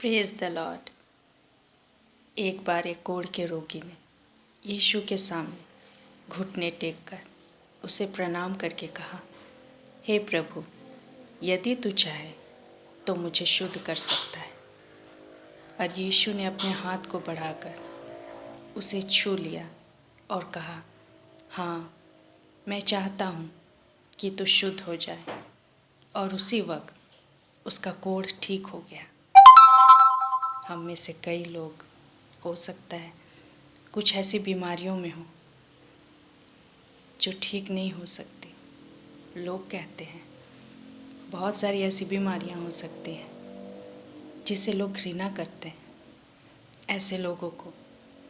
Praise the Lord. एक बार एक कोढ़ के रोगी ने यीशु के सामने घुटने टेक कर उसे प्रणाम करके कहा, हे प्रभु, यदि तू चाहे तो मुझे शुद्ध कर सकता है। और यीशु ने अपने हाथ को बढ़ाकर उसे छू लिया और कहा, हाँ, मैं चाहता हूँ कि तू शुद्ध हो जाए। और उसी वक्त उसका कोढ़ ठीक हो गया। हम में से कई लोग हो सकता है कुछ ऐसी बीमारियों में हो जो ठीक नहीं हो सकती। लोग कहते हैं बहुत सारी ऐसी बीमारियां हो सकती हैं जिसे लोग घृणा करते हैं। ऐसे लोगों को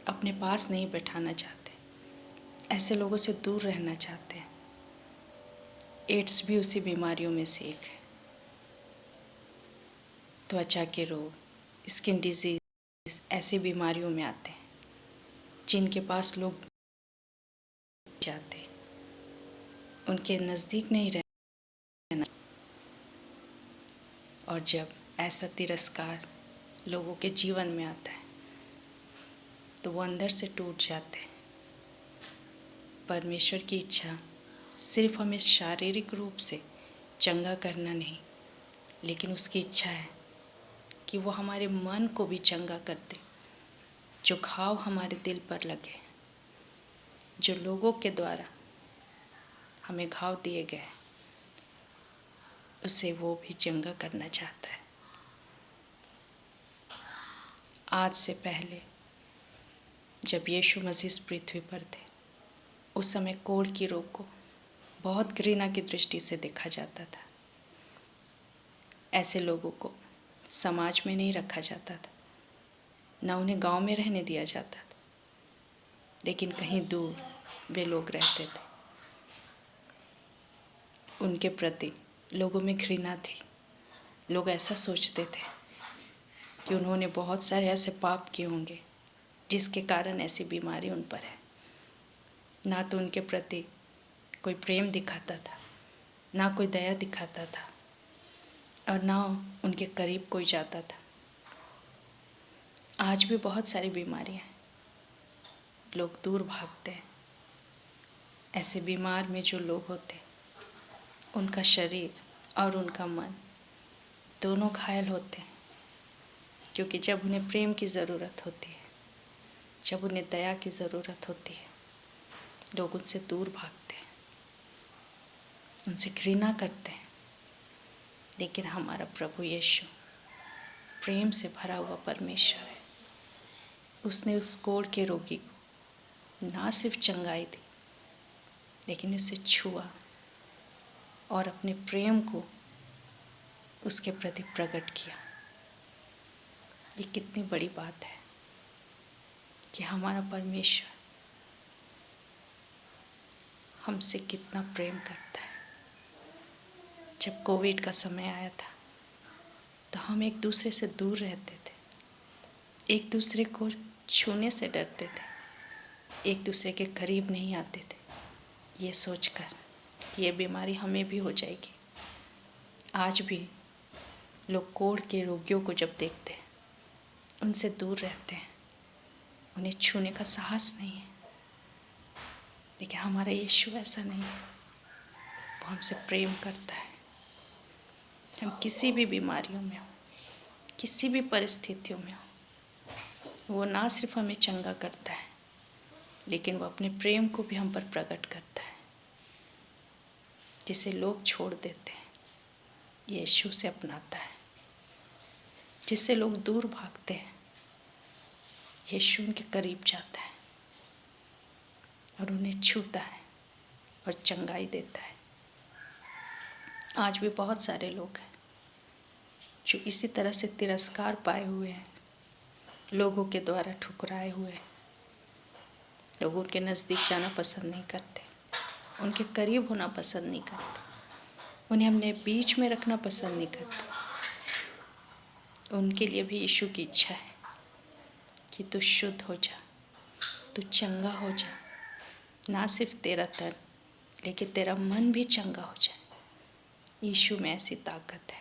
अपने पास नहीं बैठाना चाहते, ऐसे लोगों से दूर रहना चाहते हैं। एड्स भी उसी बीमारियों में से एक है। त्वचा के रोग, स्किन डिजीज ऐसी बीमारियों में आते हैं जिनके पास लोग जाते हैं, उनके नज़दीक नहीं रहना। और जब ऐसा तिरस्कार लोगों के जीवन में आता है तो वो अंदर से टूट जाते हैं। परमेश्वर की इच्छा सिर्फ हमें शारीरिक रूप से चंगा करना नहीं, लेकिन उसकी इच्छा है कि वो हमारे मन को भी चंगा कर दे। जो घाव हमारे दिल पर लगे, जो लोगों के द्वारा हमें घाव दिए गए, उसे वो भी चंगा करना चाहता है। आज से पहले जब यीशु मसीह इस पृथ्वी पर थे, उस समय कोढ़ की रोग को बहुत घृणा की दृष्टि से देखा जाता था। ऐसे लोगों को समाज में नहीं रखा जाता था, न उन्हें गांव में रहने दिया जाता था, लेकिन कहीं दूर वे लोग रहते थे। उनके प्रति लोगों में घृणा थी। लोग ऐसा सोचते थे कि उन्होंने बहुत सारे ऐसे पाप किए होंगे जिसके कारण ऐसी बीमारी उन पर है। ना तो उनके प्रति कोई प्रेम दिखाता था, ना कोई दया दिखाता था, और ना उनके करीब कोई जाता था। आज भी बहुत सारी बीमारियां हैं, लोग दूर भागते हैं। ऐसे बीमार में जो लोग होते हैं, उनका शरीर और उनका मन दोनों घायल होते हैं, क्योंकि जब उन्हें प्रेम की ज़रूरत होती है, जब उन्हें दया की ज़रूरत होती है, लोग उनसे दूर भागते हैं, उनसे घृणा करते हैं। लेकिन हमारा प्रभु यीशु प्रेम से भरा हुआ परमेश्वर है। उसने उस कोढ़ के रोगी को ना सिर्फ चंगाई दी, लेकिन उसे छुआ और अपने प्रेम को उसके प्रति प्रकट किया। ये कितनी बड़ी बात है कि हमारा परमेश्वर हमसे कितना प्रेम करता है। जब कोविड का समय आया था तो हम एक दूसरे से दूर रहते थे, एक दूसरे को छूने से डरते थे, एक दूसरे के करीब नहीं आते थे, ये सोचकर कि ये बीमारी हमें भी हो जाएगी। आज भी लोग कोढ़ के रोगियों को जब देखते हैं, उनसे दूर रहते हैं, उन्हें छूने का साहस नहीं है। लेकिन हमारा यीशु ऐसा नहीं है, वो हमसे प्रेम करता है। हम किसी भी बीमारियों में हो, किसी भी परिस्थितियों में हो, वो ना सिर्फ हमें चंगा करता है, लेकिन वो अपने प्रेम को भी हम पर प्रकट करता है। जिसे लोग छोड़ देते हैं, यीशु से अपनाता है। जिससे लोग दूर भागते हैं, यीशु उनके करीब जाता है और उन्हें छूता है और चंगाई देता है। आज भी बहुत सारे लोग हैं जो इसी तरह से तिरस्कार पाए हुए हैं, लोगों के द्वारा ठुकराए हुए हैं। लोग उनके नज़दीक जाना पसंद नहीं करते, उनके करीब होना पसंद नहीं करते, उन्हें अपने बीच में रखना पसंद नहीं करते। उनके लिए भी यीशु की इच्छा है कि तू शुद्ध हो जा, तू चंगा हो जा। ना सिर्फ तेरा तन, लेकिन तेरा मन भी चंगा हो जाए। यीशु में ऐसी ताकत है,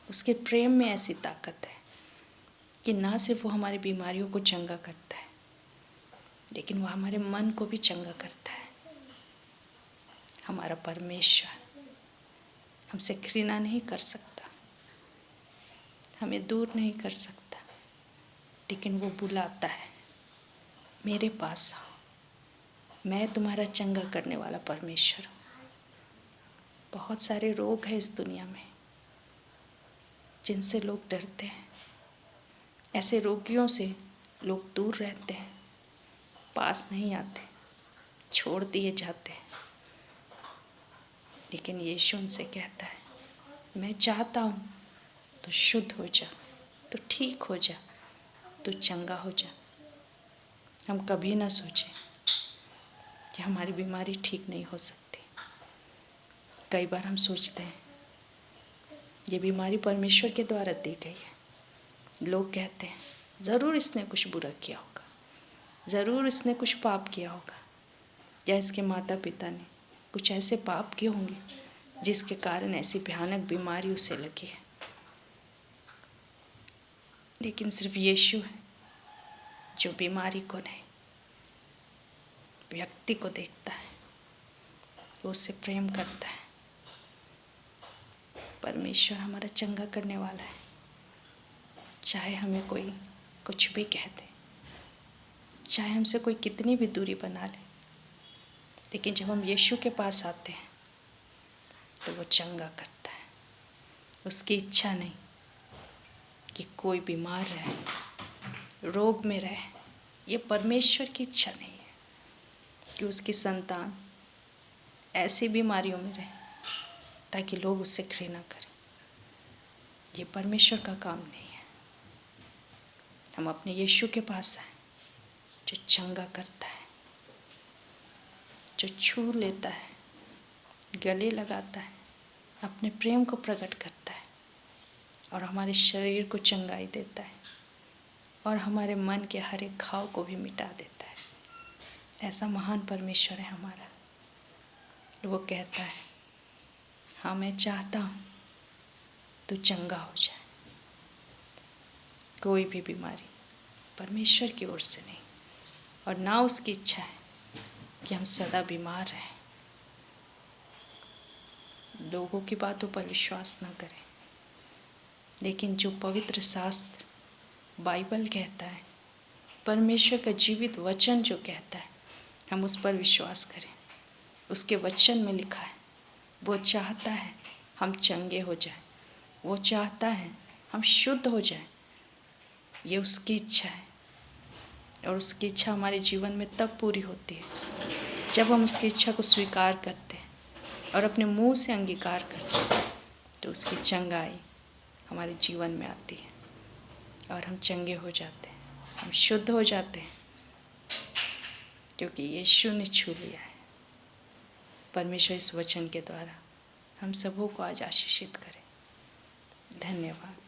उसके प्रेम में ऐसी ताकत है कि ना सिर्फ वो हमारी बीमारियों को चंगा करता है, लेकिन वो हमारे मन को भी चंगा करता है। हमारा परमेश्वर हमसे घृणा नहीं कर सकता, हमें दूर नहीं कर सकता, लेकिन वो बुलाता है, मेरे पास आओ, मैं तुम्हारा चंगा करने वाला परमेश्वर हूँ। बहुत सारे रोग हैं इस दुनिया में जिनसे लोग डरते हैं। ऐसे रोगियों से लोग दूर रहते हैं, पास नहीं आते, छोड़ दिए जाते हैं। लेकिन यीशु उनसे कहता है, मैं चाहता हूँ तो शुद्ध हो जा, तो ठीक हो जा, तो चंगा हो जा। हम कभी ना सोचें कि हमारी बीमारी ठीक नहीं हो सकती। कई बार हम सोचते हैं ये बीमारी परमेश्वर के द्वारा दी गई है। लोग कहते हैं ज़रूर इसने कुछ बुरा किया होगा, ज़रूर इसने कुछ पाप किया होगा, या इसके माता पिता ने कुछ ऐसे पाप किए होंगे जिसके कारण ऐसी भयानक बीमारी उसे लगी है। लेकिन सिर्फ यीशु है जो बीमारी को नहीं, व्यक्ति को देखता है, वो उससे प्रेम करता है। परमेश्वर हमारा चंगा करने वाला है। चाहे हमें कोई कुछ भी कह दे, चाहे हमसे कोई कितनी भी दूरी बना ले, लेकिन जब हम यीशु के पास आते हैं तो वो चंगा करता है। उसकी इच्छा नहीं कि कोई बीमार रहे, रोग में रहे। ये परमेश्वर की इच्छा नहीं है कि उसकी संतान ऐसी बीमारियों में रहे ताकि लोग उससे घृणा करें। ये परमेश्वर का काम नहीं है। हम अपने यीशु के पास आए जो चंगा करता है, जो छू लेता है, गले लगाता है, अपने प्रेम को प्रकट करता है और हमारे शरीर को चंगाई देता है और हमारे मन के हर एक घाव को भी मिटा देता है। ऐसा महान परमेश्वर है हमारा। वो कहता है, हाँ मैं चाहता हूँ तू चंगा हो जाए। कोई भी बीमारी परमेश्वर की ओर से नहीं, और ना उसकी इच्छा है कि हम सदा बीमार रहें। लोगों की बातों पर विश्वास न करें, लेकिन जो पवित्र शास्त्र बाइबल कहता है, परमेश्वर का जीवित वचन जो कहता है, हम उस पर विश्वास करें। उसके वचन में लिखा है, वो चाहता है हम चंगे हो जाएं, वो चाहता है हम शुद्ध हो जाएं। ये उसकी इच्छा है, और उसकी इच्छा हमारे जीवन में तब पूरी होती है जब हम उसकी इच्छा को स्वीकार करते हैं और अपने मुंह से अंगीकार करते हैं, तो उसकी चंगाई हमारे जीवन में आती है और हम चंगे हो जाते हैं, हम शुद्ध हो जाते हैं, क्योंकि यीशु ने छू लिया है। परमेश्वर इस वचन के द्वारा हम सबों को आज आशीषित करें। धन्यवाद।